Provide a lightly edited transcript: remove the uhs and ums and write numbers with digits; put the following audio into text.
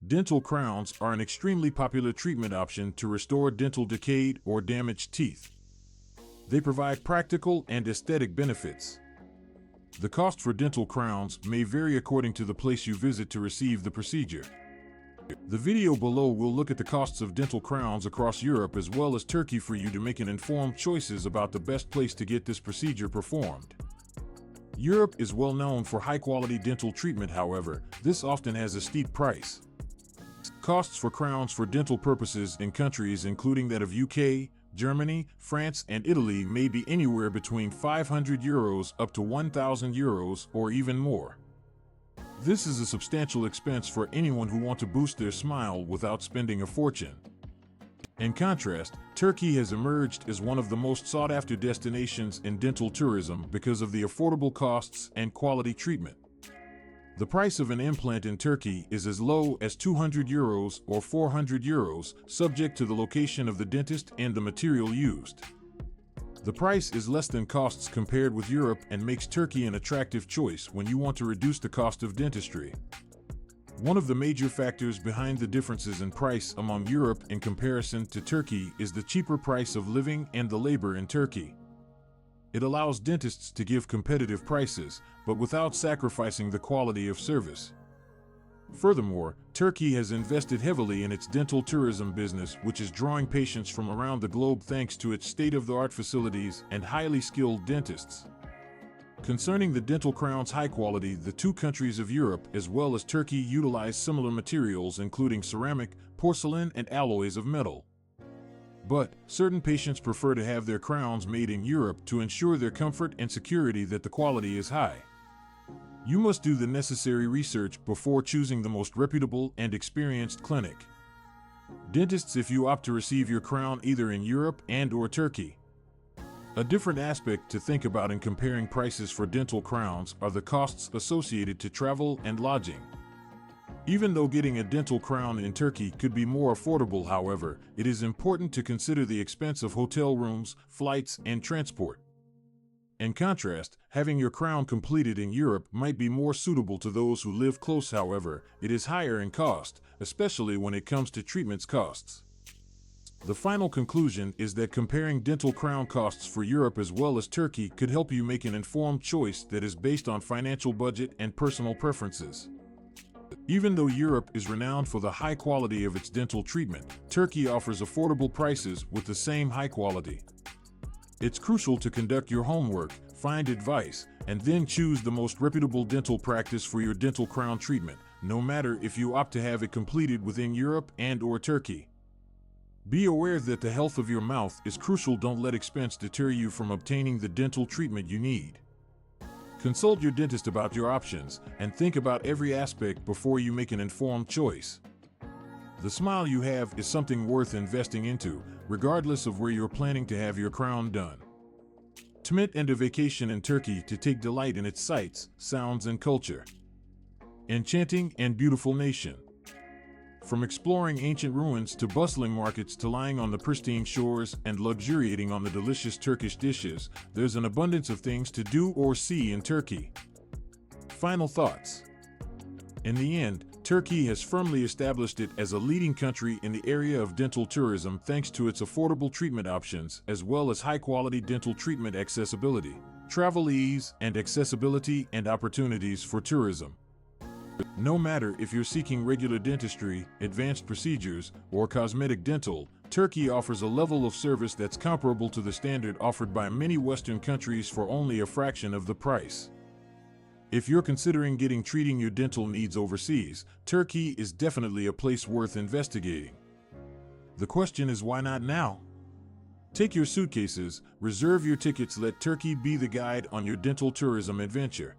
Dental crowns are an extremely popular treatment option to restore dental decayed or damaged teeth. They provide practical and aesthetic benefits. The cost for dental crowns may vary according to the place you visit to receive the procedure. The video below will look at the costs of dental crowns across Europe as well as Turkey for you to make an informed choices about the best place to get this procedure performed. Europe is well known for high-quality dental treatment, however, this often has a steep price. Costs for crowns for dental purposes in countries including that of UK, Germany, France, and Italy may be anywhere between €500 up to €1,000 or even more. This is a substantial expense for anyone who wants to boost their smile without spending a fortune. In contrast, Turkey has emerged as one of the most sought-after destinations in dental tourism because of the affordable costs and quality treatment. The price of an implant in Turkey is as low as €200 or €400, subject to the location of the dentist and the material used. The price is less than costs compared with Europe and makes Turkey an attractive choice when you want to reduce the cost of dentistry. One of the major factors behind the differences in price among Europe in comparison to Turkey is the cheaper price of living and the labor in Turkey. It allows dentists to give competitive prices, but without sacrificing the quality of service. Furthermore, Turkey has invested heavily in its dental tourism business, which is drawing patients from around the globe thanks to its state-of-the-art facilities and highly skilled dentists. Concerning the dental crown's high quality, the two countries of Europe as well as Turkey utilize similar materials including ceramic, porcelain, and alloys of metal. But certain patients prefer to have their crowns made in Europe to ensure their comfort and security that the quality is high. You must do the necessary research before choosing the most reputable and experienced clinic. Dentists, if you opt to receive your crown either in Europe and/or Turkey. A different aspect to think about in comparing prices for dental crowns are the costs associated to travel and lodging. Even though getting a dental crown in Turkey could be more affordable, however, it is important to consider the expense of hotel rooms, flights, and transport. In contrast, having your crown completed in Europe might be more suitable to those who live close. However, it is higher in cost, especially when it comes to treatments costs. The final conclusion is that comparing dental crown costs for Europe as well as Turkey could help you make an informed choice that is based on financial budget and personal preferences. Even though Europe is renowned for the high quality of its dental treatment, Turkey offers affordable prices with the same high quality. It's crucial to conduct your homework, find advice, and then choose the most reputable dental practice for your dental crown treatment, no matter if you opt to have it completed within Europe and/or Turkey. Be aware that the health of your mouth is crucial. Don't let expense deter you from obtaining the dental treatment you need. Consult your dentist about your options and think about every aspect before you make an informed choice. The smile you have is something worth investing into, regardless of where you're planning to have your crown done. Commit and a vacation in Turkey to take delight in its sights, sounds, and culture. Enchanting and beautiful nation. From exploring ancient ruins to bustling markets to lying on the pristine shores and luxuriating on the delicious Turkish dishes, there's an abundance of things to do or see in Turkey. Final thoughts. In the end, Turkey has firmly established it as a leading country in the area of dental tourism thanks to its affordable treatment options as well as high-quality dental treatment accessibility, travel ease, and accessibility and opportunities for tourism. No matter if you're seeking regular dentistry, advanced procedures, or cosmetic dental, Turkey offers a level of service that's comparable to the standard offered by many Western countries for only a fraction of the price. If you're considering treating your dental needs overseas, Turkey is definitely a place worth investigating. The question is, why not now? Take your suitcases, reserve your tickets, let Turkey be the guide on your dental tourism adventure.